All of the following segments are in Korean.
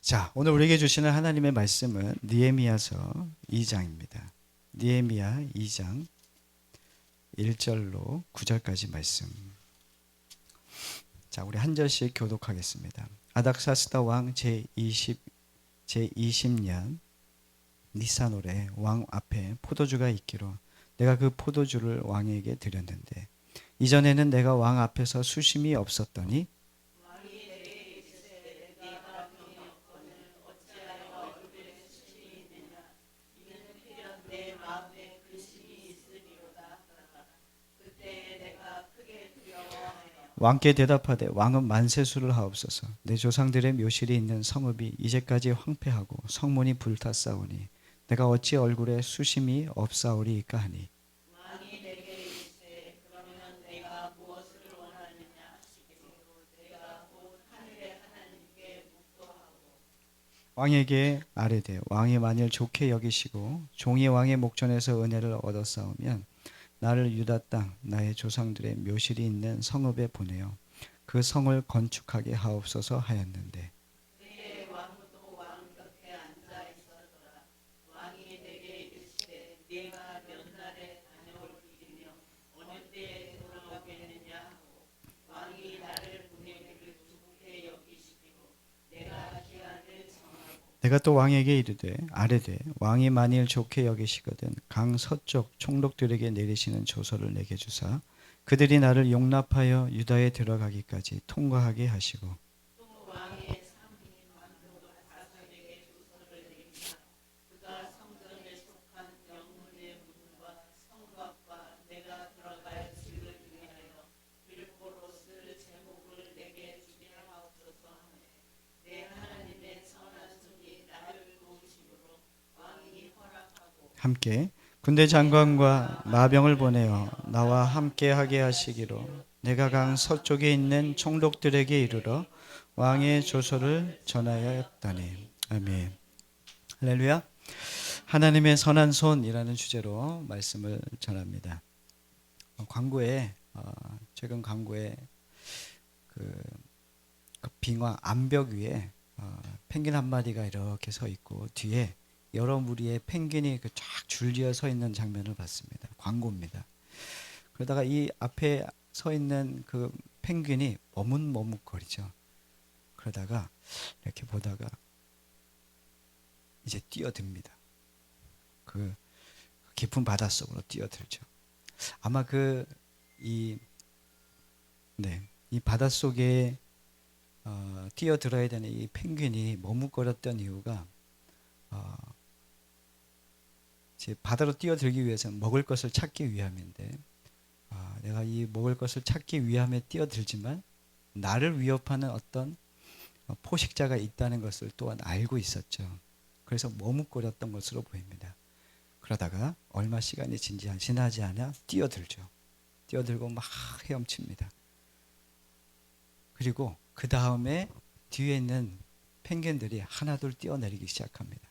자, 오늘 우리에게 주시는 하나님의 말씀은 느헤미야서 2장입니다. 느헤미야 2장 1절로 9절까지 말씀. 자, 우리 한 절씩 교독하겠습니다. 아닥사스다 왕 제20년 니산월에 왕 앞에 포도주가 있기로 내가 그 포도주를 왕에게 드렸는데 이전에는 내가 왕 앞에서 수심이 없었더니 왕께 대답하되 왕은 만세수를 하옵소서. 내 조상들의 묘실이 있는 성읍이 이제까지 황폐하고 성문이 불탔사오니 내가 어찌 얼굴에 수심이 없사오리이까 하니 왕에게 아뢰되 왕이 만일 좋게 여기시고 종이 왕의 목전에서 은혜를 얻었사오면 나를 유다 땅 나의 조상들의 묘실이 있는 성읍에 보내어 그 성을 건축하게 하옵소서 하였는데 내가 또 왕에게 이르되 아뢰되 왕이 만일 좋게 여기시거든 강 서쪽 총독들에게 내리시는 조서를 내게 주사 그들이 나를 용납하여 유다에 들어가기까지 통과하게 하시고 함께 군대 장관과 마병을 보내어 나와 함께 하게 하시기로 내가 강 서쪽에 있는 총독들에게 이르러 왕의 조서를 전하였다니. 아멘. 할렐루야. 하나님의 선한 손이라는 주제로 말씀을 전합니다. 최근 광고에 그 빙화 암벽 위에 펭귄 한 마리가 이렇게 서 있고 뒤에 여러 무리의 펭귄이 쫙 줄지어 서 있는 장면을 봤습니다. 광고입니다. 그러다가 이 앞에 서 있는 그 펭귄이 머뭇머뭇거리죠. 그러다가 이렇게 보다가 이제 뛰어듭니다. 그 깊은 바닷속으로 뛰어들죠. 아마 이 바닷속에 뛰어들어야 되는 이 펭귄이 머뭇거렸던 이유가 이제 바다로 뛰어들기 위해서는 먹을 것을 찾기 위함인데 내가 이 먹을 것을 찾기 위함에 뛰어들지만 나를 위협하는 어떤 포식자가 있다는 것을 또한 알고 있었죠. 그래서 머뭇거렸던 것으로 보입니다. 그러다가 얼마 시간이 지나지 않아 뛰어들죠. 뛰어들고 막 헤엄칩니다. 그리고 그 다음에 뒤에 있는 펭귄들이 하나둘 뛰어내리기 시작합니다.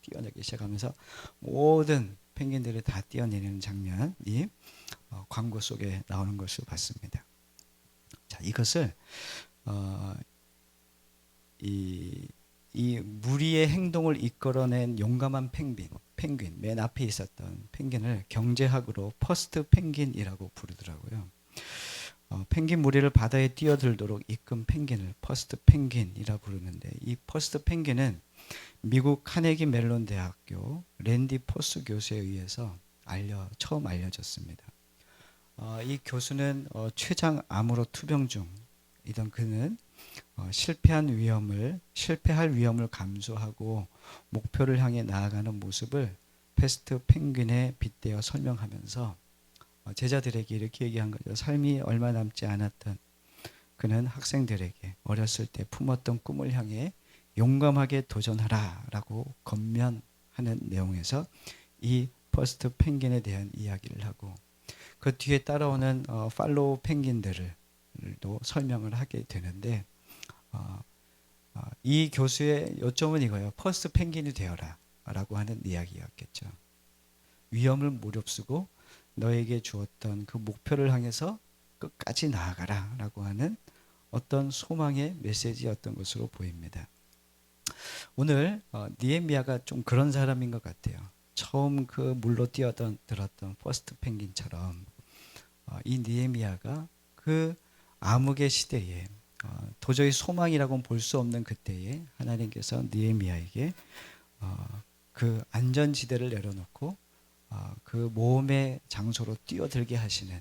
뛰어내리기 시작하면서 모든 펭귄들이 다 뛰어내리는 장면이 광고 속에 나오는 것을 봤습니다. 자, 이것을 이 무리의 행동을 이끌어낸 용감한 펭귄 맨 앞에 있었던 펭귄을 경제학으로 퍼스트 펭귄이라고 부르더라고요. 펭귄 무리를 바다에 뛰어들도록 이끈 펭귄을 퍼스트 펭귄이라 부르는데 이 퍼스트 펭귄은 미국 카네기 멜론 대학교 랜디 포스 교수에 의해서 처음 알려졌습니다. 이 교수는 췌장 암으로 투병 중이던 그는 실패할 위험을 감수하고 목표를 향해 나아가는 모습을 패스트 펭귄에 빗대어 설명하면서 제자들에게 이렇게 얘기한 거죠. 삶이 얼마 남지 않았던 그는 학생들에게 어렸을 때 품었던 꿈을 향해 용감하게 도전하라라고 권면하는 내용에서 이 퍼스트 펭귄에 대한 이야기를 하고 그 뒤에 따라오는 팔로우 펭귄들도 설명을 하게 되는데 이 교수의 요점은 이거예요. 퍼스트 펭귄이 되어라 라고 하는 이야기였겠죠. 위험을 무릅쓰고 너에게 주었던 그 목표를 향해서 끝까지 나아가라 라고 하는 어떤 소망의 메시지였던 것으로 보입니다. 오늘 느헤미야가 좀 그런 사람인 것 같아요. 처음 그 물로 뛰어들었던 퍼스트 펭귄처럼 이 느헤미야가 그 암흑의 시대에 도저히 소망이라고는 볼 수 없는 그때에 하나님께서 느헤미야에게 그 안전지대를 내려놓고 그 모험의 장소로 뛰어들게 하시는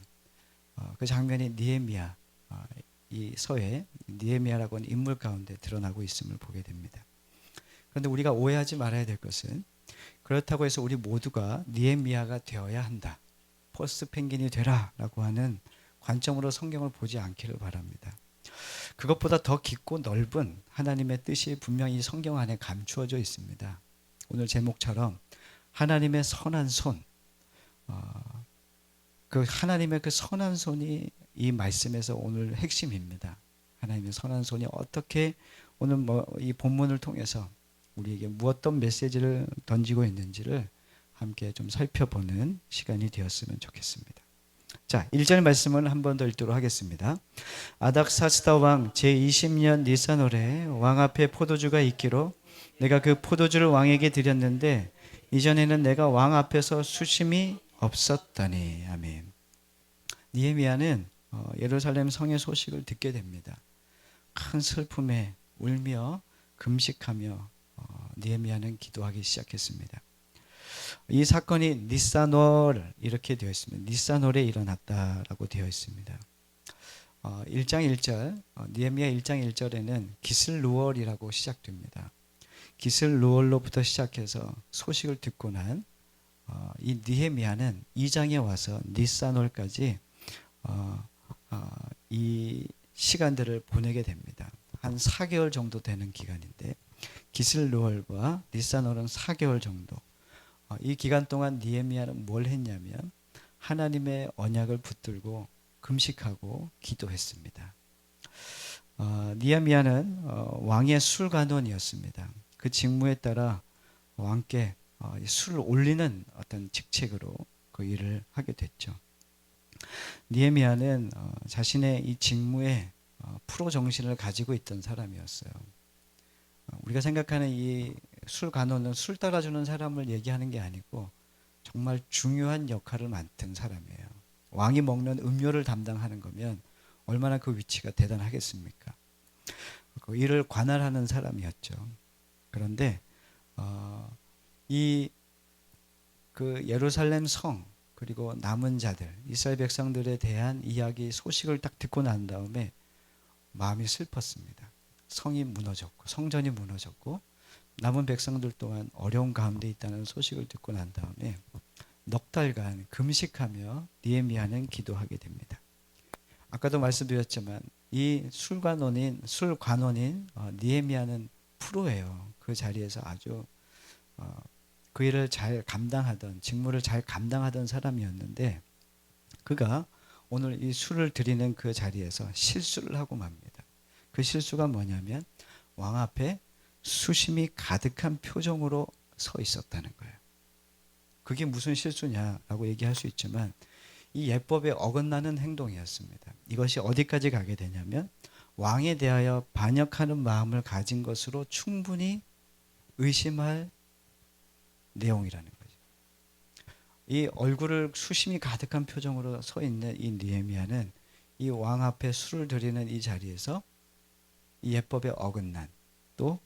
그 장면이 느헤미야 이 서에 느헤미야라고 하는 인물 가운데 드러나고 있음을 보게 됩니다. 그런데 우리가 오해하지 말아야 될 것은 그렇다고 해서 우리 모두가 느헤미야가 되어야 한다. 퍼스트 펭귄이 되라라고 하는 관점으로 성경을 보지 않기를 바랍니다. 그것보다 더 깊고 넓은 하나님의 뜻이 분명히 성경 안에 감추어져 있습니다. 오늘 제목처럼 하나님의 선한 손, 그 하나님의 그 선한 손이 이 말씀에서 오늘 핵심입니다. 하나님의 선한 손이 어떻게 오늘 이 본문을 통해서 우리에게 어떤 메시지를 던지고 있는지를 함께 좀 살펴보는 시간이 되었으면 좋겠습니다. 자, 1절 말씀을 한 번 더 읽도록 하겠습니다. 아닥사스다 왕 제20년 니산월에 왕 앞에 포도주가 있기로 내가 그 포도주를 왕에게 드렸는데 이전에는 내가 왕 앞에서 수심이 없었다니. 아멘. 느헤미야는 예루살렘 성의 소식을 듣게 됩니다. 큰 슬픔에 울며 금식하며 느헤미야는 기도하기 시작했습니다. 이 사건이 니산월 이렇게 되어 있습니다. 니산월에 일어났다라고 되어 있습니다. 1장 1절 느헤미야 1장 1절에는 기슬루월이라고 시작됩니다. 기슬루월로부터 시작해서 소식을 듣고 난 이 느헤미야는 2장에 와서 니산월까지 이 시간들을 보내게 됩니다. 한 4개월 정도 되는 기간인데 기슬루월과 니산월은 4개월 정도. 이 기간 동안 느헤미야는 뭘 했냐면 하나님의 언약을 붙들고 금식하고 기도했습니다. 느헤미야는 왕의 술관원이었습니다. 그 직무에 따라 왕께 술을 올리는 어떤 직책으로 그 일을 하게 됐죠. 느헤미야는 자신의 이 직무에 프로 정신을 가지고 있던 사람이었어요. 우리가 생각하는 이 술 간호는 술 따라주는 사람을 얘기하는 게 아니고 정말 중요한 역할을 맡은 사람이에요. 왕이 먹는 음료를 담당하는 거면 얼마나 그 위치가 대단하겠습니까? 그 일을 관할하는 사람이었죠. 그런데 이 그 예루살렘 성 그리고 남은 자들 이스라엘 백성들에 대한 이야기 소식을 딱 듣고 난 다음에 마음이 슬펐습니다. 성이 무너졌고 성전이 무너졌고 남은 백성들 또한 어려운 가운데 있다는 소식을 듣고 난 다음에 넉 달간 금식하며 느헤미야는 기도하게 됩니다. 아까도 말씀드렸지만 이 술관원인 느헤미야는 프로예요. 그 자리에서 아주 그 일을 잘 감당하던 직무를 잘 감당하던 사람이었는데 그가 오늘 이 술을 드리는 그 자리에서 실수를 하고 맙니다. 그 실수가 뭐냐면 왕 앞에 수심이 가득한 표정으로 서 있었다는 거예요. 그게 무슨 실수냐라고 얘기할 수 있지만 이 예법에 어긋나는 행동이었습니다. 이것이 어디까지 가게 되냐면 왕에 대하여 반역하는 마음을 가진 것으로 충분히 의심할 내용이라는 거죠. 이 얼굴을 수심이 가득한 표정으로 서 있는 이 느헤미야는 이 왕 앞에 술을 드리는 이 자리에서 이 예법에 어긋난 또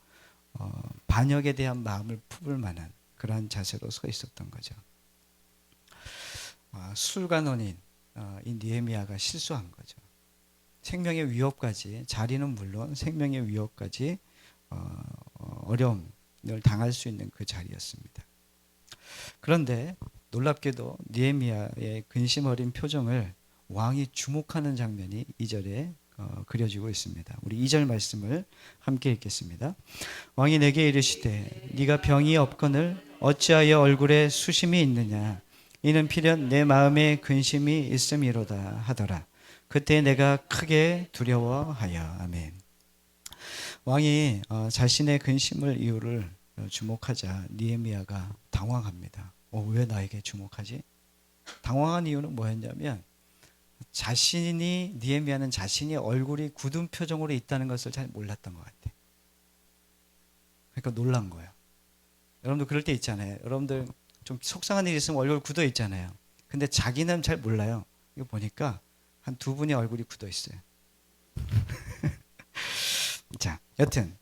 반역에 대한 마음을 품을 만한 그러한 자세로 서 있었던 거죠. 술관원인 이 느헤미야가 실수한 거죠. 생명의 위협까지 자리는 물론 생명의 위협까지 어려움을 당할 수 있는 그 자리였습니다. 그런데 놀랍게도 느헤미야의 근심 어린 표정을 왕이 주목하는 장면이 2절에 그려지고 있습니다. 우리 2절 말씀을 함께 읽겠습니다. 왕이 내게 이르시되 네가 병이 없거늘 어찌하여 얼굴에 수심이 있느냐 이는 필연 내 마음에 근심이 있음이로다 하더라. 그때 내가 크게 두려워하여. 아멘. 왕이 자신의 근심을 이유를 주목하자 느헤미야가 당황합니다. 왜 나에게 주목하지? 당황한 이유는 뭐였냐면 느헤미야는 자신이 얼굴이 굳은 표정으로 있다는 것을 잘 몰랐던 것 같아요. 그러니까 놀란 거예요. 여러분들 그럴 때 있잖아요. 여러분들 좀 속상한 일이 있으면 얼굴 굳어 있잖아요. 근데 자기는 잘 몰라요. 이거 보니까 한 두 분의 얼굴이 굳어 있어요. 자, 여튼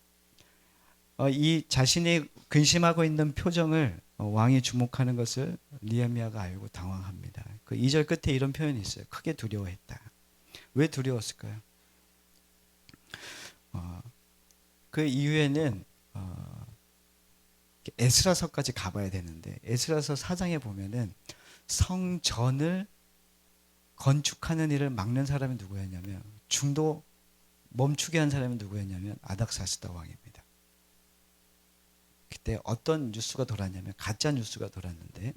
이 자신이 근심하고 있는 표정을 왕이 주목하는 것을 느헤미야가 알고 당황합니다. 그 2절 끝에 이런 표현이 있어요. 크게 두려워했다. 왜 두려웠을까요? 그 이후에는 에스라서까지 가봐야 되는데 에스라서 4장에 보면은 성전을 건축하는 일을 막는 사람이 누구였냐면 중도 멈추게 한 사람이 누구였냐면 아닥사스다 왕입니다. 그때 어떤 뉴스가 돌았냐면 가짜 뉴스가 돌았는데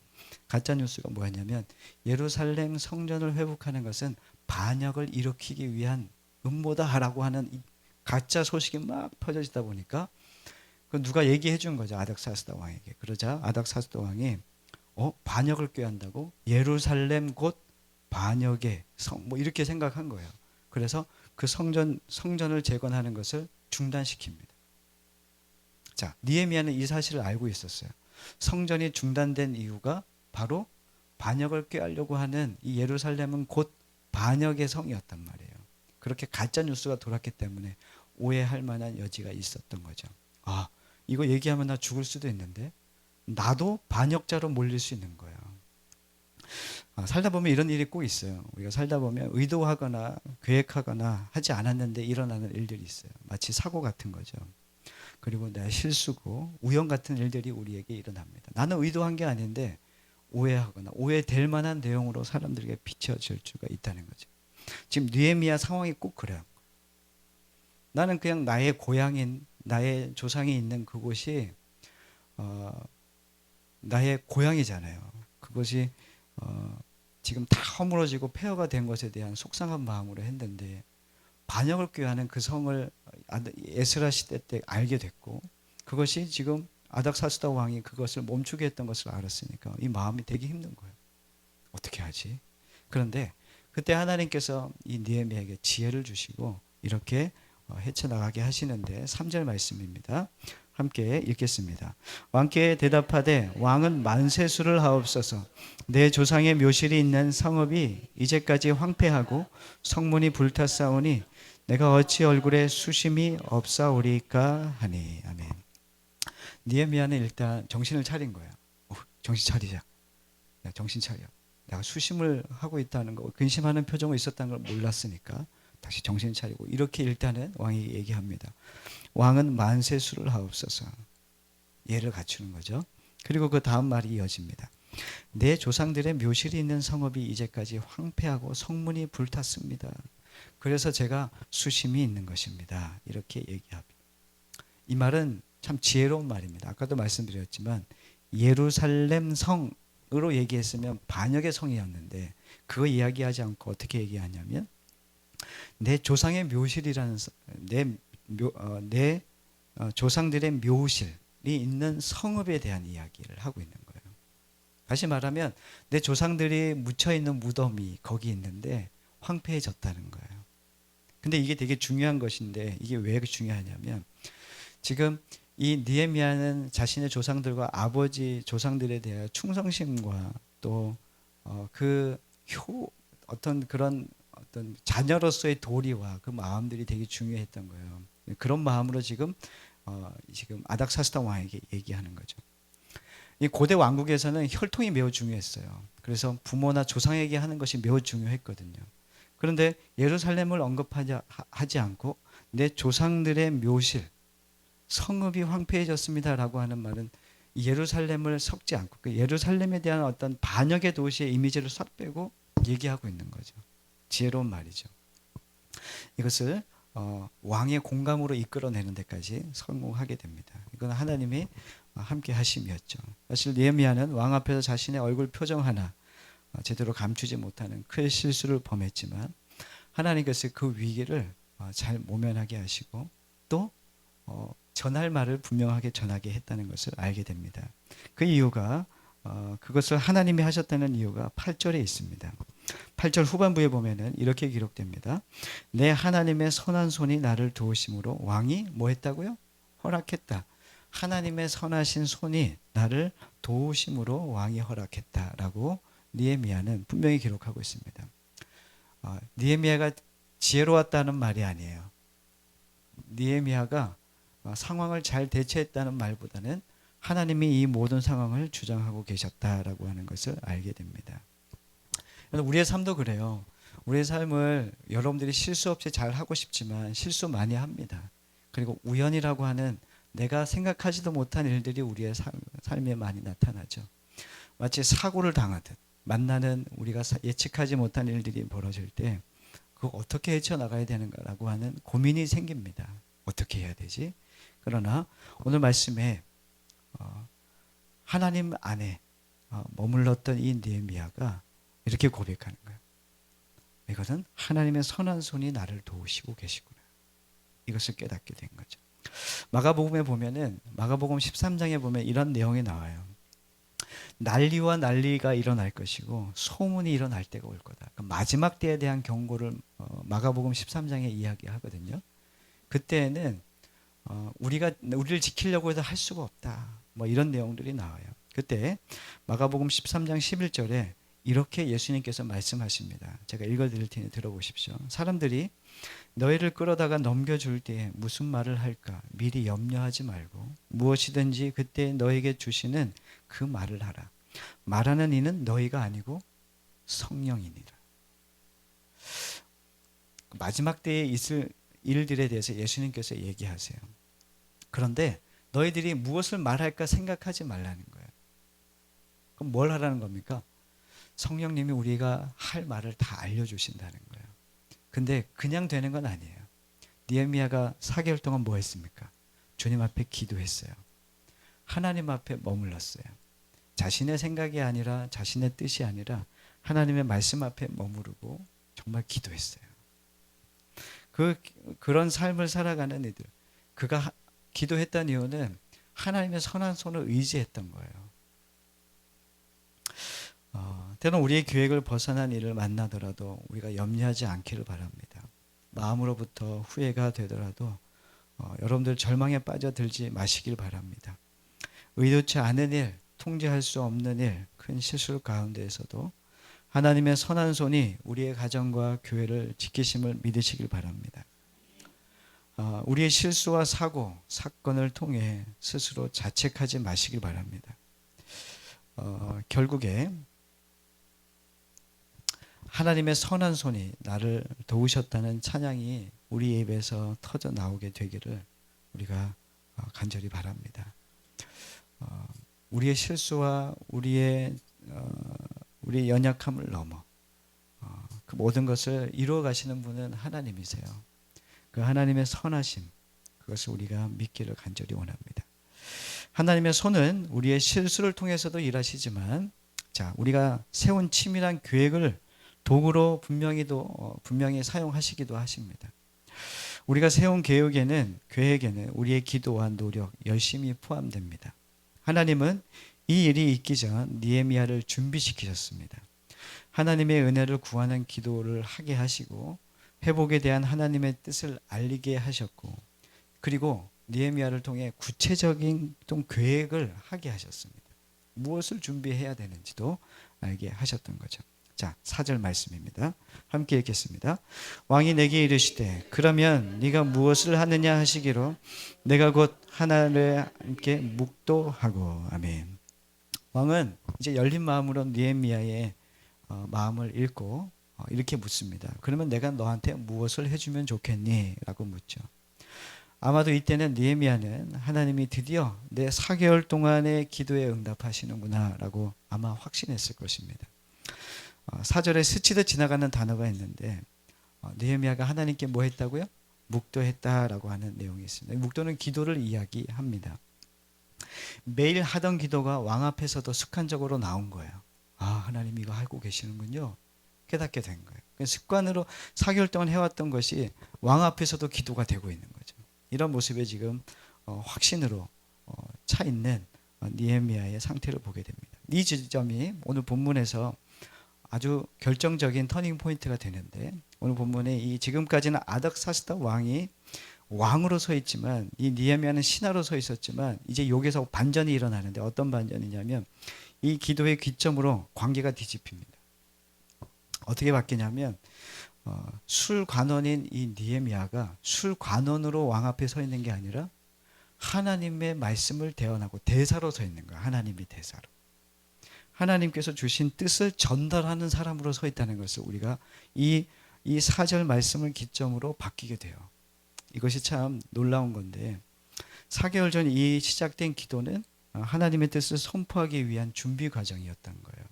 가짜 뉴스가 뭐였냐면 예루살렘 성전을 회복하는 것은 반역을 일으키기 위한 음모다라고 하는 이 가짜 소식이 막 퍼져지다 보니까 그 누가 얘기해 준 거죠. 아닥사스다 왕에게. 그러자 아닥사스다 왕이 반역을 꾀한다고? 예루살렘 곧 반역의 성, 뭐 이렇게 생각한 거예요. 그래서 그 성전을 재건하는 것을 중단시킵니다. 자, 느헤미야는 이 사실을 알고 있었어요. 성전이 중단된 이유가 바로 반역을 꾀하려고 하는 이 예루살렘은 곧 반역의 성이었단 말이에요. 그렇게 가짜 뉴스가 돌았기 때문에 오해할 만한 여지가 있었던 거죠. 아, 이거 얘기하면 나 죽을 수도 있는데 나도 반역자로 몰릴 수 있는 거예요. 살다 보면 이런 일이 꼭 있어요. 우리가 살다 보면 의도하거나 계획하거나 하지 않았는데 일어나는 일들이 있어요. 마치 사고 같은 거죠. 그리고 내 실수고 우연 같은 일들이 우리에게 일어납니다. 나는 의도한 게 아닌데 오해하거나 오해될 만한 내용으로 사람들에게 비춰질 수가 있다는 거죠. 지금 느헤미야 상황이 꼭 그래요. 나는 그냥 나의 고향인 나의 조상이 있는 그곳이 나의 고향이잖아요. 그것이 지금 다 허물어지고 폐허가 된 것에 대한 속상한 마음으로 했는데 반역을 꾀하는 그 성을 에스라 시대 때 알게 됐고 그것이 지금 아닥사스다 왕이 그것을 멈추게 했던 것을 알았으니까 이 마음이 되게 힘든 거예요. 어떻게 하지? 그런데 그때 하나님께서 이 느헤미야에게 지혜를 주시고 이렇게 헤쳐나가게 하시는데 3절 말씀입니다. 함께 읽겠습니다. 왕께 대답하되 왕은 만세수를 하옵소서. 내 조상의 묘실이 있는 성읍이 이제까지 황폐하고 성문이 불탔사오니 내가 어찌 얼굴에 수심이 없사오리까 하니. 아멘. 느헤미야는 일단 정신을 차린 거예요. 정신 차리자. 정신 차려. 내가 수심을 하고 있다는 거, 근심하는 표정이 있었다는 걸 몰랐으니까 다시 정신 차리고 이렇게 일단은 왕이 얘기합니다. 왕은 만세수를 하옵소서. 예를 갖추는 거죠. 그리고 그 다음 말이 이어집니다. 내 조상들의 묘실이 있는 성읍이 이제까지 황폐하고 성문이 불탔습니다. 그래서 제가 수심이 있는 것입니다. 이렇게 얘기합니다. 이 말은 참 지혜로운 말입니다. 아까도 말씀드렸지만 예루살렘 성으로 얘기했으면 반역의 성이었는데 그거 이야기하지 않고 어떻게 얘기하냐면 내 조상의 묘실이라는 내 조상들의 묘실이 있는 성읍에 대한 이야기를 하고 있는 거예요. 다시 말하면 내 조상들이 묻혀있는 무덤이 거기 있는데 황폐해졌다는 거예요. 근데 이게 되게 중요한 것인데 이게 왜 중요하냐면 지금 이 느헤미야는 자신의 조상들과 아버지 조상들에 대한 충성심과 또 어떤 그런 어떤 자녀로서의 도리와 그 마음들이 되게 중요했던 거예요. 그런 마음으로 지금 아닥사스다 왕에게 얘기하는 거죠. 이 고대 왕국에서는 혈통이 매우 중요했어요. 그래서 부모나 조상에게 하는 것이 매우 중요했거든요. 그런데 예루살렘을 언급하지 않고 내 조상들의 묘실, 성읍이 황폐해졌습니다라고 하는 말은 예루살렘을 섞지 않고 그 예루살렘에 대한 어떤 반역의 도시의 이미지를 싹 빼고 얘기하고 있는 거죠. 지혜로운 말이죠. 이것을 왕의 공감으로 이끌어내는 데까지 성공하게 됩니다. 이건 하나님이 함께 하심이었죠. 사실 느헤미야는 왕 앞에서 자신의 얼굴 표정 하나 제대로 감추지 못하는 큰 실수를 범했지만 하나님께서 그 위기를 잘 모면하게 하시고 또 전할 말을 분명하게 전하게 했다는 것을 알게 됩니다. 그 이유가 그것을 하나님이 하셨다는 이유가 8절에 있습니다. 8절 후반부에 보면은 이렇게 기록됩니다. 내 하나님의 선한 손이 나를 도우심으로 왕이 뭐 했다고요? 허락했다. 하나님의 선하신 손이 나를 도우심으로 왕이 허락했다라고 느헤미야는 분명히 기록하고 있습니다. 느헤미야가 지혜로웠다는 말이 아니에요. 느헤미야가 상황을 잘 대처했다는 말보다는 하나님이 이 모든 상황을 주장하고 계셨다라고 하는 것을 알게 됩니다. 우리의 삶도 그래요. 우리의 삶을 여러분들이 실수 없이 잘 하고 싶지만 실수 많이 합니다. 그리고 우연이라고 하는 내가 생각하지도 못한 일들이 우리의 삶에 많이 나타나죠. 마치 사고를 당하듯 만나는 우리가 예측하지 못한 일들이 벌어질 때 그거 어떻게 헤쳐나가야 되는가라고 하는 고민이 생깁니다. 어떻게 해야 되지? 그러나 오늘 말씀에 하나님 안에 머물렀던 이 느헤미야가 이렇게 고백하는 거예요. 이것은 하나님의 선한 손이 나를 도우시고 계시구나. 이것을 깨닫게 된 거죠. 마가복음에 보면은 마가복음 13장에 보면 이런 내용이 나와요. 난리와 난리가 일어날 것이고 소문이 일어날 때가 올 거다. 그러니까 마지막 때에 대한 경고를 마가복음 13장에 이야기하거든요. 그때에는 우리를 지키려고 해도 할 수가 없다. 뭐 이런 내용들이 나와요. 그때 마가복음 13장 11절에 이렇게 예수님께서 말씀하십니다. 제가 읽어드릴 테니 들어보십시오. 사람들이 너희를 끌어다가 넘겨줄 때에 무슨 말을 할까 미리 염려하지 말고 무엇이든지 그때 너에게 주시는 그 말을 하라. 말하는 이는 너희가 아니고 성령이니라. 마지막 때에 있을 일들에 대해서 예수님께서 얘기하세요. 그런데 너희들이 무엇을 말할까 생각하지 말라는 거예요. 그럼 뭘 하라는 겁니까? 성령님이 우리가 할 말을 다 알려주신다는 거예요. 근데 그냥 되는 건 아니에요. 느헤미야가 4개월 동안 뭐 했습니까? 주님 앞에 기도했어요. 하나님 앞에 머물렀어요. 자신의 생각이 아니라 자신의 뜻이 아니라 하나님의 말씀 앞에 머무르고 정말 기도했어요. 그런 삶을 살아가는 이들, 그가 기도했던 이유는 하나님의 선한 손을 의지했던 거예요. 때론 우리의 계획을 벗어난 일을 만나더라도 우리가 염려하지 않기를 바랍니다. 마음으로부터 후회가 되더라도 여러분들 절망에 빠져들지 마시길 바랍니다. 의도치 않은 일, 통제할 수 없는 일, 큰 실수 가운데에서도 하나님의 선한 손이 우리의 가정과 교회를 지키심을 믿으시길 바랍니다. 우리의 실수와 사고, 사건을 통해 스스로 자책하지 마시길 바랍니다. 결국에 하나님의 선한 손이 나를 도우셨다는 찬양이 우리 입에서 터져 나오게 되기를 우리가 간절히 바랍니다. 우리의 실수와 우리의 연약함을 넘어 그 모든 것을 이루어 가시는 분은 하나님이세요. 그 하나님의 선하심, 그것을 우리가 믿기를 간절히 원합니다. 하나님의 손은 우리의 실수를 통해서도 일하시지만, 우리가 세운 치밀한 계획을 도구로 분명히 사용하시기도 하십니다. 우리가 세운 계획에는 우리의 기도와 노력, 열심이 포함됩니다. 하나님은 이 일이 있기 전 느헤미야를 준비시키셨습니다. 하나님의 은혜를 구하는 기도를 하게 하시고 회복에 대한 하나님의 뜻을 알리게 하셨고, 그리고 느헤미야를 통해 구체적인 계획을 하게 하셨습니다. 무엇을 준비해야 되는지도 알게 하셨던 거죠. 4절 말씀입니다. 함께 읽겠습니다. 왕이 내게 이르시되 그러면 네가 무엇을 하느냐 하시기로 내가 곧 하나님과 함께 묵도하고. 아멘. 왕은 이제 열린 마음으로 느헤미야의 마음을 읽고 이렇게 묻습니다. 그러면 내가 너한테 무엇을 해주면 좋겠니? 라고 묻죠. 아마도 이때는 느헤미야는 하나님이 드디어 내 4개월 동안의 기도에 응답하시는구나 라고 아마 확신했을 것입니다. 4절에 스치듯 지나가는 단어가 있는데 느헤미야가 하나님께 뭐 했다고요? 묵도했다라고 하는 내용이 있습니다. 묵도는 기도를 이야기합니다. 매일 하던 기도가 왕 앞에서도 습관적으로 나온 거예요. 하나님 이거 하고 계시는군요. 깨닫게 된 거예요. 습관으로 4개월 동안 해왔던 것이 왕 앞에서도 기도가 되고 있는 거죠. 이런 모습에 지금 확신으로 차 있는 느헤미야의 상태를 보게 됩니다. 이 지점이 오늘 본문에서 아주 결정적인 터닝 포인트가 되는데, 오늘 본문에 이 지금까지는 아닥사스다 왕이 왕으로 서 있지만, 이 느헤미야는 신하로 서 있었지만 이제 여기서 반전이 일어나는데, 어떤 반전이냐면 이 기도의 기점으로 관계가 뒤집힙니다. 어떻게 바뀌냐면 술관원인 이 느헤미야가 술관원으로 왕 앞에 서 있는 게 아니라 하나님의 말씀을 대언하고 대사로 서 있는 거야. 하나님이 대사로. 하나님께서 주신 뜻을 전달하는 사람으로 서 있다는 것을 우리가 이 4절 말씀을 기점으로 바뀌게 돼요. 이것이 참 놀라운 건데, 4개월 전 이 시작된 기도는 하나님의 뜻을 선포하기 위한 준비 과정이었던 거예요.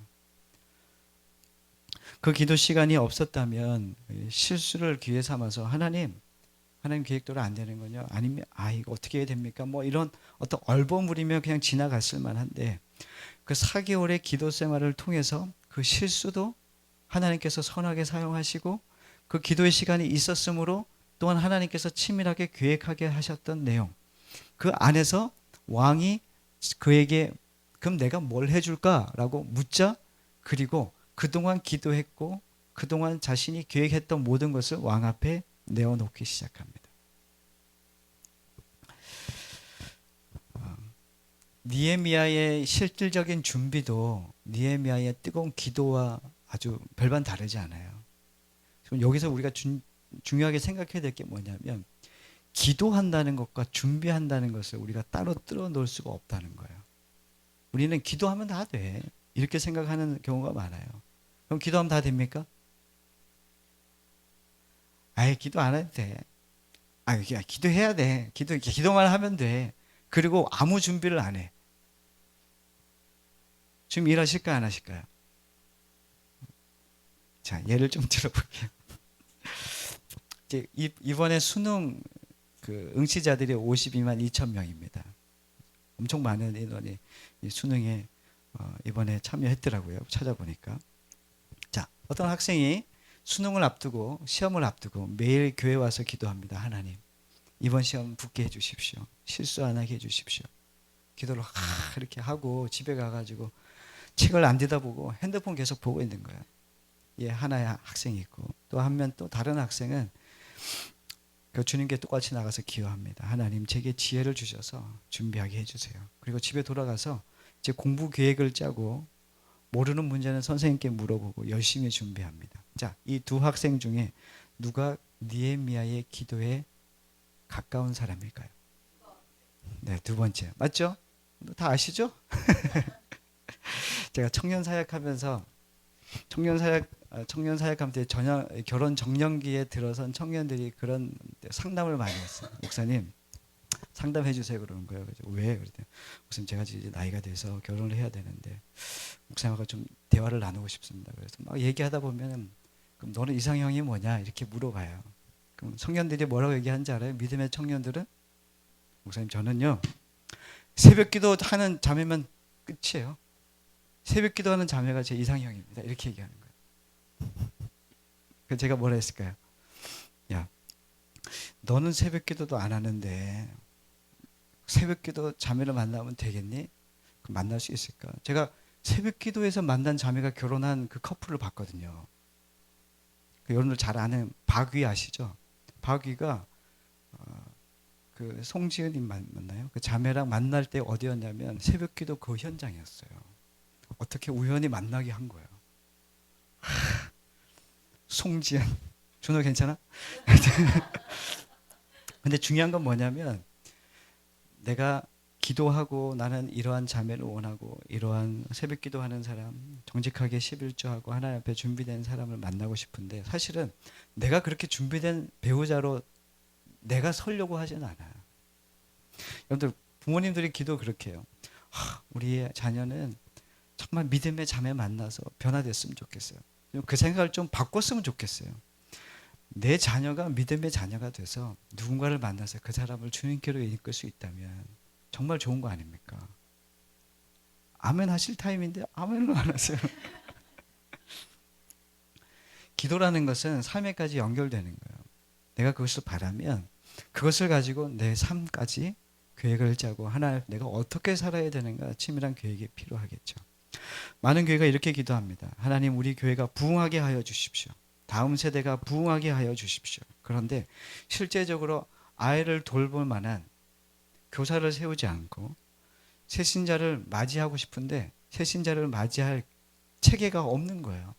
그 기도 시간이 없었다면 실수를 기회 삼아서 하나님 계획대로 안 되는 거냐? 아니면 이거 어떻게 해야 됩니까? 뭐 이런 어떤 얼버무리며 그냥 지나갔을 만한데, 그 4개월의 기도 생활을 통해서 그 실수도 하나님께서 선하게 사용하시고, 그 기도의 시간이 있었으므로 또한 하나님께서 치밀하게 계획하게 하셨던 내용, 그 안에서 왕이 그에게 그럼 내가 뭘 해줄까라고 묻자, 그리고 그동안 기도했고 그동안 자신이 계획했던 모든 것을 왕 앞에 내어놓기 시작합니다. 느헤미야의 실질적인 준비도 느헤미야의 뜨거운 기도와 아주 별반 다르지 않아요. 그럼 여기서 우리가 중요하게 생각해야 될 게 뭐냐면, 기도한다는 것과 준비한다는 것을 우리가 따로 뜯어 놓을 수가 없다는 거예요. 우리는 기도하면 다 돼, 이렇게 생각하는 경우가 많아요. 그럼 기도하면 다 됩니까? 기도 안 해도 돼. 기도해야 돼. 기도만 하면 돼. 그리고 아무 준비를 안 해. 지금 일하실까요, 안 하실까요? 자, 예를 좀 들어볼게요. 이번에 수능 응시자들이 52만 2천 명입니다. 엄청 많은 인원이 수능에 이번에 참여했더라고요. 찾아보니까. 자, 어떤 학생이 수능을 앞두고, 시험을 앞두고 매일 교회 와서 기도합니다. 하나님, 이번 시험 붙게 해주십시오. 실수 안 하게 해주십시오. 기도를 이렇게 하고 집에 가가지고 책을 안 들여다보고 핸드폰 계속 보고 있는 거예요. 하나의 학생이 있고, 또 한 명, 또 다른 학생은 그 주님께 똑같이 나가서 기도합니다. 하나님, 제게 지혜를 주셔서 준비하게 해주세요. 그리고 집에 돌아가서 이제 공부 계획을 짜고, 모르는 문제는 선생님께 물어보고 열심히 준비합니다. 자, 이 두 학생 중에 누가 느헤미야의 기도에 가까운 사람일까요? 네, 두 번째. 맞죠? 다 아시죠? 제가 청년 사역하면서 청년 사역하면 때 결혼 정년기에 들어선 청년들이 그런 상담을 많이 했어요. 목사님, 상담해 주세요 그러는 거예요. 그래서 왜? 그랬더니 목사님, 제가 이제 나이가 돼서 결혼을 해야 되는데 목사님하고 좀 대화를 나누고 싶습니다. 그래서 막 얘기하다 보면, 그럼 너는 이상형이 뭐냐 이렇게 물어봐요. 그럼 청년들이 뭐라고 얘기하는지 알아요? 믿음의 청년들은, 목사님, 저는요 새벽기도 하는 자매면 끝이에요. 새벽기도하는 자매가 제 이상형입니다. 이렇게 얘기하는 거예요. 그래서 제가 뭐라 했을까요? 야, 너는 새벽기도도 안 하는데 새벽기도 자매를 만나면 되겠니? 만날 수 있을까? 제가 새벽기도에서 만난 자매가 결혼한 그 커플을 봤거든요. 여러분들 잘 아는 박위 아시죠? 박위가 그 송지은님 맞나요? 그 자매랑 만날 때 어디였냐면 새벽기도 그 현장이었어요. 어떻게 우연히 만나게 한 거예요. 송지은, 준호 괜찮아? 근데 중요한 건 뭐냐면, 내가 기도하고 나는 이러한 자매를 원하고 이러한 새벽 기도하는 사람, 정직하게 11조하고 하나님 앞에 준비된 사람을 만나고 싶은데, 사실은 내가 그렇게 준비된 배우자로 내가 서려고 하지는 않아요. 여러분들, 부모님들이 기도 그렇게 해요. 우리의 자녀는 정말 믿음의 자매 만나서 변화됐으면 좋겠어요. 그 생각을 좀 바꿨으면 좋겠어요. 내 자녀가 믿음의 자녀가 돼서 누군가를 만나서 그 사람을 주님께로 이끌 수 있다면 정말 좋은 거 아닙니까? 아멘 하실 타임인데 아멘을 안 하세요. 기도라는 것은 삶에까지 연결되는 거예요. 내가 그것을 바라면 그것을 가지고 내 삶까지 계획을 짜고, 하나님, 내가 어떻게 살아야 되는가, 치밀한 계획이 필요하겠죠. 많은 교회가 이렇게 기도합니다. 하나님, 우리 교회가 부흥하게 하여 주십시오. 다음 세대가 부흥하게 하여 주십시오. 그런데 실제적으로 아이를 돌볼 만한 교사를 세우지 않고 새신자를 맞이하고 싶은데 새신자를 맞이할 체계가 없는 거예요.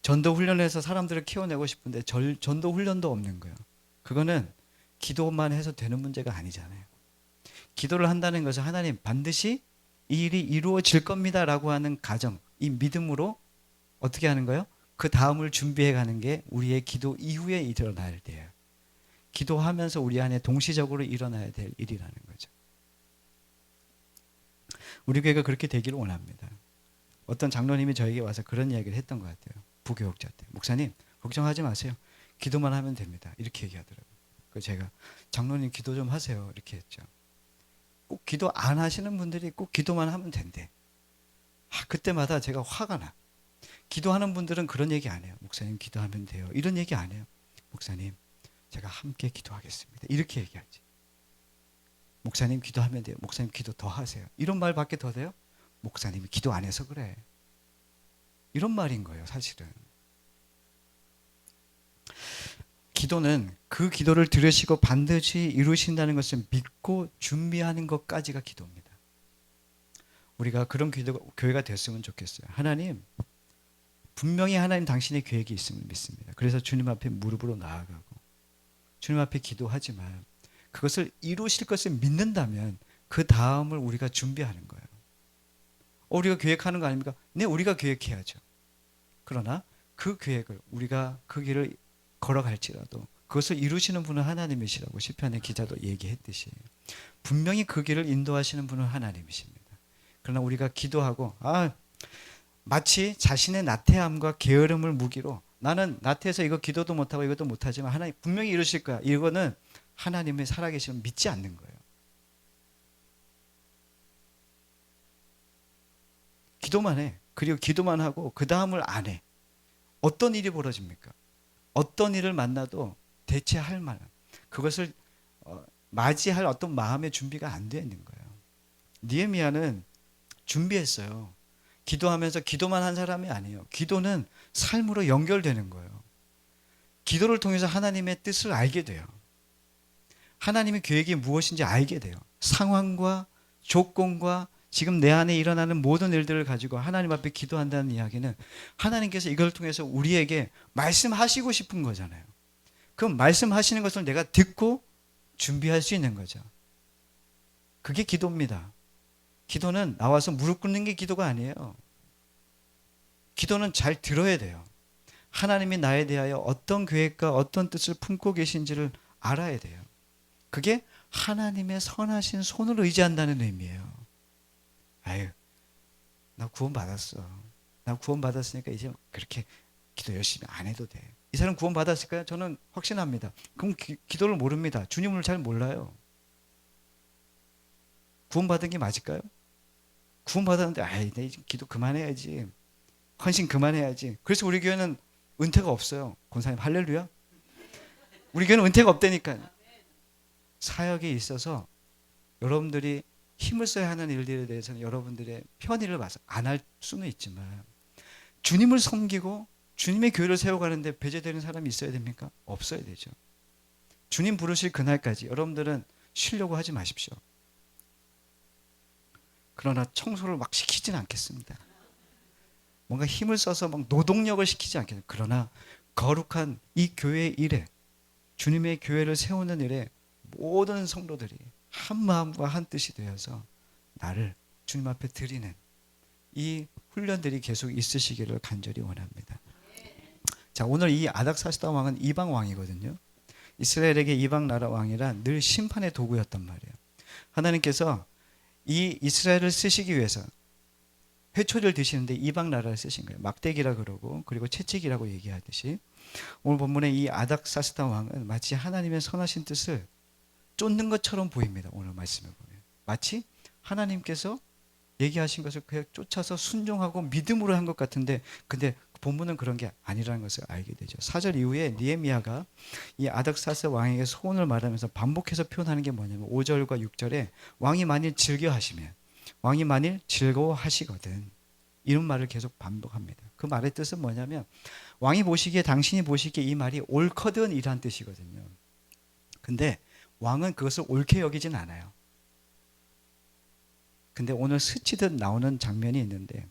전도 훈련해서 사람들을 키워내고 싶은데 전도 훈련도 없는 거예요. 그거는 기도만 해서 되는 문제가 아니잖아요. 기도를 한다는 것은 하나님 반드시 이 일이 이루어질 겁니다라고 하는 가정, 이 믿음으로 어떻게 하는 거예요? 그 다음을 준비해 가는 게 우리의 기도 이후에 일어나야 돼요. 기도하면서 우리 안에 동시적으로 일어나야 될 일이라는 거죠. 우리 교회가 그렇게 되기를 원합니다. 어떤 장로님이 저에게 와서 그런 이야기를 했던 것 같아요. 부교육자 때. 목사님, 걱정하지 마세요. 기도만 하면 됩니다. 이렇게 얘기하더라고요. 그래서 제가 장로님 기도 좀 하세요. 이렇게 했죠. 꼭 기도 안 하시는 분들이 꼭 기도만 하면 된대. 그때마다 제가 화가 나. 기도하는 분들은 그런 얘기 안 해요. 목사님 기도하면 돼요. 이런 얘기 안 해요. 목사님 제가 함께 기도하겠습니다. 이렇게 얘기하지. 목사님 기도하면 돼요. 목사님 기도 더 하세요. 이런 말밖에 더 돼요? 목사님이 기도 안 해서 그래. 이런 말인 거예요, 사실은. 기도는 그 기도를 들으시고 반드시 이루신다는 것을 믿고 준비하는 것까지가 기도입니다. 우리가 그런 교회가 됐으면 좋겠어요. 하나님, 분명히 하나님 당신의 계획이 있음을 믿습니다. 그래서 주님 앞에 무릎으로 나아가고 주님 앞에 기도하지만 그것을 이루실 것을 믿는다면 그 다음을 우리가 준비하는 거예요. 우리가 계획하는 거 아닙니까? 네, 우리가 계획해야죠. 그러나 그 계획을 우리가 그 길을 걸어갈지라도 그것을 이루시는 분은 하나님이시라고 시편의 기자도 얘기했듯이 분명히 그 길을 인도하시는 분은 하나님이십니다. 그러나 우리가 기도하고 마치 자신의 나태함과 게으름을 무기로 나는 나태해서 이거 기도도 못하고 이것도 못하지만 하나님 분명히 이루실 거야. 이거는 하나님의 살아계심을 믿지 않는 거예요. 기도만 해. 그리고 기도만 하고 그 다음을 안 해. 어떤 일이 벌어집니까? 어떤 일을 만나도 대체할 만한 그것을 맞이할 어떤 마음의 준비가 안 되어 있는 거예요. 느헤미야는 준비했어요. 기도하면서 기도만 한 사람이 아니에요. 기도는 삶으로 연결되는 거예요. 기도를 통해서 하나님의 뜻을 알게 돼요. 하나님의 계획이 무엇인지 알게 돼요. 상황과 조건과 지금 내 안에 일어나는 모든 일들을 가지고 하나님 앞에 기도한다는 이야기는 하나님께서 이걸 통해서 우리에게 말씀하시고 싶은 거잖아요. 그 말씀하시는 것을 내가 듣고 준비할 수 있는 거죠. 그게 기도입니다. 기도는 나와서 무릎 꿇는 게 기도가 아니에요. 기도는 잘 들어야 돼요. 하나님이 나에 대하여 어떤 계획과 어떤 뜻을 품고 계신지를 알아야 돼요. 그게 하나님의 선하신 손을 의지한다는 의미예요. 나 구원받았어. 나 구원받았으니까 이제 그렇게 기도 열심히 안 해도 돼. 이 사람 구원받았을까요? 저는 확신합니다. 그럼 기도를 모릅니다. 주님을 잘 몰라요. 구원받은 게 맞을까요? 구원받았는데 내 기도 그만해야지. 헌신 그만해야지. 그래서 우리 교회는 은퇴가 없어요. 권사님 할렐루야. 우리 교회는 은퇴가 없다니까요. 사역에 있어서 여러분들이 힘을 써야 하는 일들에 대해서는 여러분들의 편의를 봐서 안 할 수는 있지만 주님을 섬기고 주님의 교회를 세워가는데 배제되는 사람이 있어야 됩니까? 없어야 되죠. 주님 부르실 그날까지 여러분들은 쉬려고 하지 마십시오. 그러나 청소를 막 시키지는 않겠습니다. 뭔가 힘을 써서 막 노동력을 시키지 않겠습니다. 그러나 거룩한 이 교회의 일에 주님의 교회를 세우는 일에 모든 성도들이 한 마음과 한 뜻이 되어서 나를 주님 앞에 드리는 이 훈련들이 계속 있으시기를 간절히 원합니다. 자, 오늘 이 아닥사스다 왕은 이방 왕이거든요. 이스라엘에게 이방 나라 왕이란 늘 심판의 도구였단 말이에요. 하나님께서 이 이스라엘을 쓰시기 위해서 회초리를 드시는데 이방 나라를 쓰신 거예요. 막대기라 그러고 그리고 채찍이라고 얘기하듯이 오늘 본문의 이 아닥사스다 왕은 마치 하나님의 선하신 뜻을 쫓는 것처럼 보입니다. 오늘 말씀을 보면 마치 하나님께서 얘기하신 것을 그냥 쫓아서 순종하고 믿음으로 한 것 같은데 근데 본문은 그런 게 아니라는 것을 알게 되죠. 4절 이후에 느헤미야가 이 아닥사스 왕에게 소원을 말하면서 반복해서 표현하는 게 뭐냐면 5절과 6절에 왕이 만일 즐겨하시면 왕이 만일 즐거워하시거든 이런 말을 계속 반복합니다. 그 말의 뜻은 뭐냐면 왕이 보시기에 당신이 보시기에 이 말이 옳거든 이란 뜻이거든요. 근데 왕은 그것을 옳게 여기진 않아요. 근데 오늘 스치듯 나오는 장면이 있는데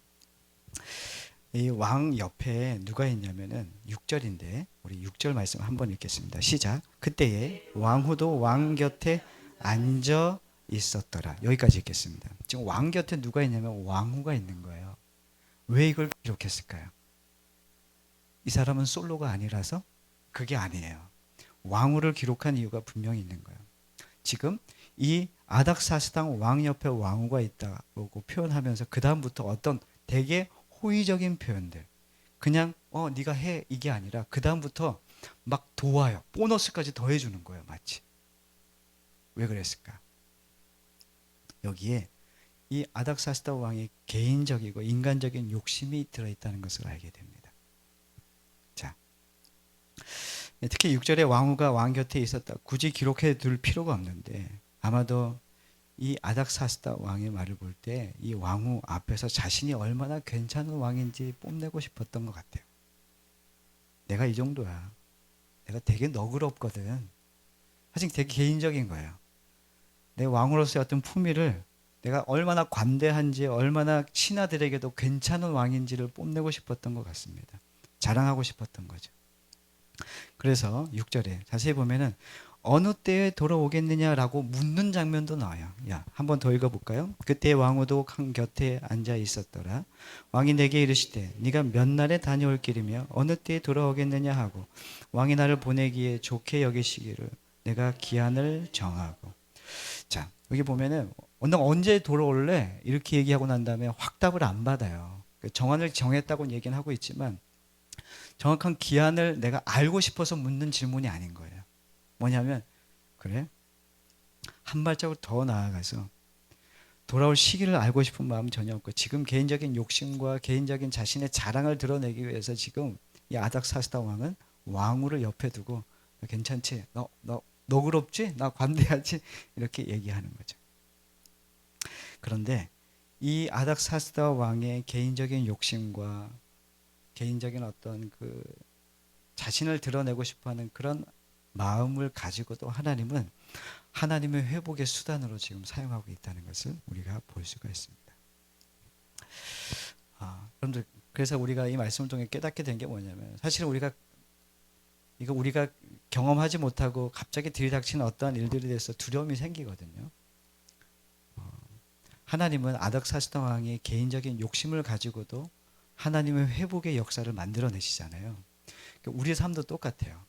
이 왕 옆에 누가 있냐면은 6절인데 우리 6절 말씀 한번 읽겠습니다. 시작. 그때에 왕후도 왕 곁에 앉아 있었더라. 여기까지 읽겠습니다. 지금 왕 곁에 누가 있냐면 왕후가 있는 거예요. 왜 이걸 기록했을까요? 이 사람은 솔로가 아니라서? 그게 아니에요. 왕후를 기록한 이유가 분명히 있는 거예요. 지금 이 아닥사스당 왕 옆에 왕후가 있다고 표현하면서 그 다음부터 어떤 되게 호의적인 표현들, 그냥 네가 해 이게 아니라 그 다음부터 막 도와요. 보너스까지 더해주는 거예요. 마치. 왜 그랬을까? 여기에 이 아닥사스다 왕의 개인적이고 인간적인 욕심이 들어있다는 것을 알게 됩니다. 자, 특히 6절에 왕후가 왕 곁에 있었다. 굳이 기록해 둘 필요가 없는데 아마도 이 아닥사스다 왕의 말을 볼 때 이 왕후 앞에서 자신이 얼마나 괜찮은 왕인지 뽐내고 싶었던 것 같아요. 내가 이 정도야. 내가 되게 너그럽거든. 사실 되게 개인적인 거예요. 내 왕으로서의 어떤 품위를 내가 얼마나 관대한지 얼마나 신하들에게도 괜찮은 왕인지를 뽐내고 싶었던 것 같습니다. 자랑하고 싶었던 거죠. 그래서 6절에 자세히 보면은 어느 때에 돌아오겠느냐라고 묻는 장면도 나와요. 야, 한번 더 읽어볼까요? 그때 왕후도 한 곁에 앉아 있었더라. 왕이 내게 이르시되 네가 몇 날에 다녀올 길이며 어느 때에 돌아오겠느냐 하고 왕이 나를 보내기에 좋게 여기시기를 내가 기한을 정하고. 자, 여기 보면은 너 언제 돌아올래? 이렇게 얘기하고 난 다음에 확답을 안 받아요. 정한을 정했다고 얘기는 하고 있지만 정확한 기한을 내가 알고 싶어서 묻는 질문이 아닌 거예요. 뭐냐면 그래? 한 발자국 더 나아가서 돌아올 시기를 알고 싶은 마음 전혀 없고 지금 개인적인 욕심과 개인적인 자신의 자랑을 드러내기 위해서 지금 이 아닥사스다 왕은 왕후를 옆에 두고 너 괜찮지? 너 너그럽지? 나 관대하지? 이렇게 얘기하는 거죠. 그런데 이 아닥사스다 왕의 개인적인 욕심과 개인적인 어떤 그 자신을 드러내고 싶어하는 그런 마음을 가지고도 하나님은 하나님의 회복의 수단으로 지금 사용하고 있다는 것을 우리가 볼 수가 있습니다. 여러분들 그래서 우리가 이 말씀을 통해 깨닫게 된 게 뭐냐면 사실 우리가 경험하지 못하고 갑자기 들이닥치는 어떠한 일들에 대해서 두려움이 생기거든요. 하나님은 아닥사스다 왕의 개인적인 욕심을 가지고도 하나님의 회복의 역사를 만들어내시잖아요. 우리의 삶도 똑같아요.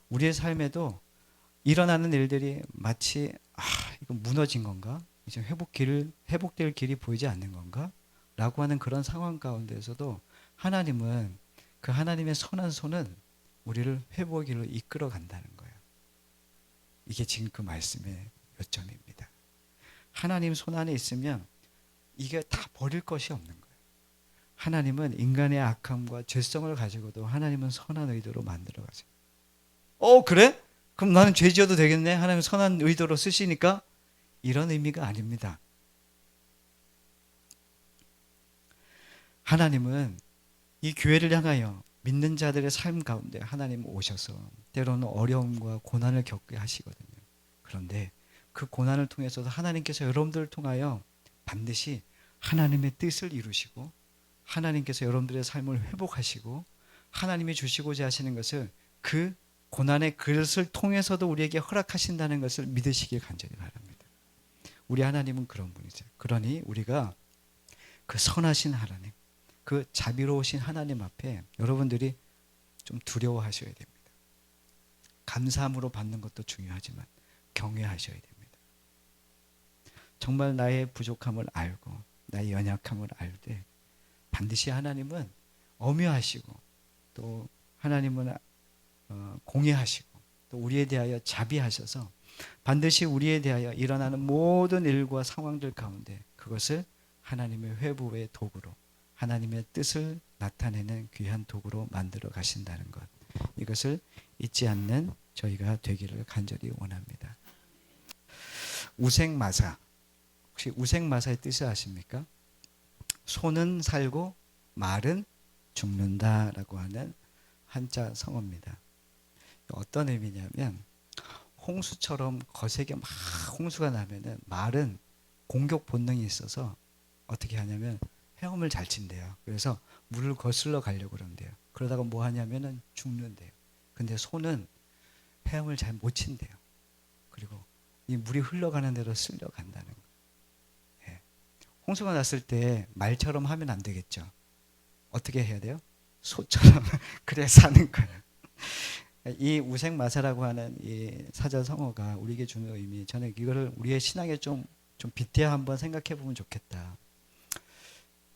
우리의 삶에도 일어나는 일들이 마치 이거 무너진 건가? 이제 회복될 길이 보이지 않는 건가? 라고 하는 그런 상황 가운데서도 하나님은 그 하나님의 선한 손은 우리를 회복의 길로 이끌어 간다는 거예요. 이게 지금 그 말씀의 요점입니다. 하나님 손 안에 있으면 이게 다 버릴 것이 없는 거예요. 하나님은 인간의 악함과 죄성을 가지고도 하나님은 선한 의도로 만들어 가세요. 그래? 그럼 나는 죄 지어도 되겠네? 하나님 선한 의도로 쓰시니까? 이런 의미가 아닙니다. 하나님은 이 교회를 향하여 믿는 자들의 삶 가운데 하나님 오셔서 때로는 어려움과 고난을 겪게 하시거든요. 그런데 그 고난을 통해서도 하나님께서 여러분들을 통하여 반드시 하나님의 뜻을 이루시고 하나님께서 여러분들의 삶을 회복하시고 하나님이 주시고자 하시는 것을 그 고난의 그릇을 통해서도 우리에게 허락하신다는 것을 믿으시길 간절히 바랍니다. 우리 하나님은 그런 분이죠. 그러니 우리가 그 선하신 하나님, 그 자비로우신 하나님 앞에 여러분들이 좀 두려워하셔야 됩니다. 감사함으로 받는 것도 중요하지만 경외하셔야 됩니다. 정말 나의 부족함을 알고 나의 연약함을 알 때 반드시 하나님은 엄유하시고 또 하나님은 공의하시고 또 우리에 대하여 자비하셔서 반드시 우리에 대하여 일어나는 모든 일과 상황들 가운데 그것을 하나님의 회복의 도구로 하나님의 뜻을 나타내는 귀한 도구로 만들어 가신다는 것, 이것을 잊지 않는 저희가 되기를 간절히 원합니다. 우생마사, 혹시 우생마사의 뜻을 아십니까? 소는 살고 말은 죽는다라고 하는 한자 성어입니다. 어떤 의미냐면 홍수처럼 거세게 막 홍수가 나면은 말은 공격 본능이 있어서 어떻게 하냐면 헤엄을 잘 친대요. 그래서 물을 거슬러 가려고 그런대요. 그러다가 뭐 하냐면은 죽는데요. 근데 소는 헤엄을 잘 못 친대요. 그리고 이 물이 흘러가는 대로 쓸려 간다는 거예요. 예. 홍수가 났을 때 말처럼 하면 안 되겠죠. 어떻게 해야 돼요? 소처럼 그래 사는 거예요. 이 우생마사라고 하는 이 사자성어가 우리에게 주는 의미, 저는 이거를 우리의 신앙에 좀 빗대어 한번 생각해 보면 좋겠다.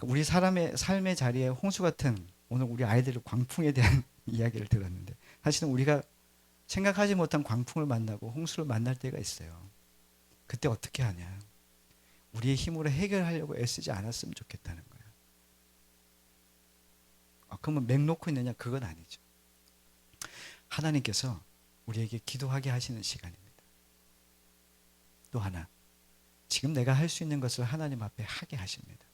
우리 사람의 삶의 자리에 홍수 같은, 오늘 우리 아이들 광풍에 대한 이야기를 들었는데, 사실은 우리가 생각하지 못한 광풍을 만나고 홍수를 만날 때가 있어요. 그때 어떻게 하냐? 우리의 힘으로 해결하려고 애쓰지 않았으면 좋겠다는 거예요. 그러면 맥 놓고 있느냐? 그건 아니죠. 하나님께서 우리에게 기도하게 하시는 시간입니다. 또 하나, 지금 내가 할 수 있는 것을 하나님 앞에 하게 하십니다.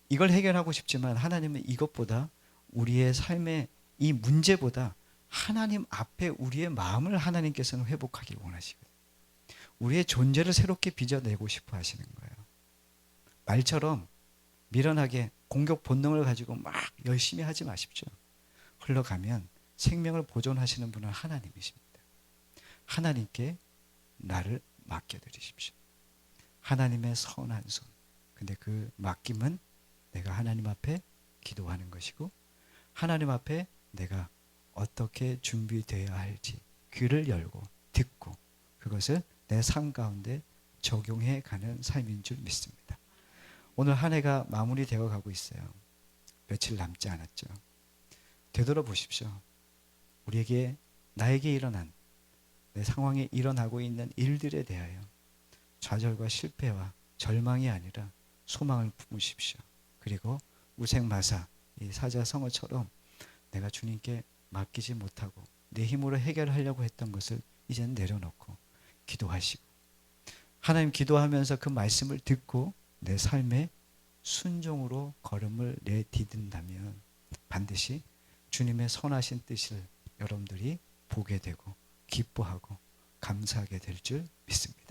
이걸 해결하고 싶지만 하나님은 이것보다, 우리의 삶의 이 문제보다 하나님 앞에 우리의 마음을 하나님께서는 회복하길 원하시거든요. 우리의 존재를 새롭게 빚어내고 싶어 하시는 거예요. 말처럼 미련하게 공격 본능을 가지고 막 열심히 하지 마십시오. 흘러가면 생명을 보존하시는 분은 하나님이십니다. 하나님께 나를 맡겨드리십시오. 하나님의 선한 손. 근데 그 맡김은 내가 하나님 앞에 기도하는 것이고, 하나님 앞에 내가 어떻게 준비되어야 할지 귀를 열고 듣고 그것을 내 삶 가운데 적용해 가는 삶인 줄 믿습니다. 오늘 한 해가 마무리되어 가고 있어요. 며칠 남지 않았죠. 되돌아보십시오. 우리에게, 나에게 일어난, 내 상황에 일어나고 있는 일들에 대하여 좌절과 실패와 절망이 아니라 소망을 품으십시오. 그리고 우생마사, 이 사자성어처럼 내가 주님께 맡기지 못하고 내 힘으로 해결하려고 했던 것을 이제는 내려놓고 기도하시고, 하나님 기도하면서 그 말씀을 듣고 내 삶에 순종으로 걸음을 내디딘다면 반드시 주님의 선하신 뜻을 여러분들이 보게 되고 기뻐하고 감사하게 될 줄 믿습니다.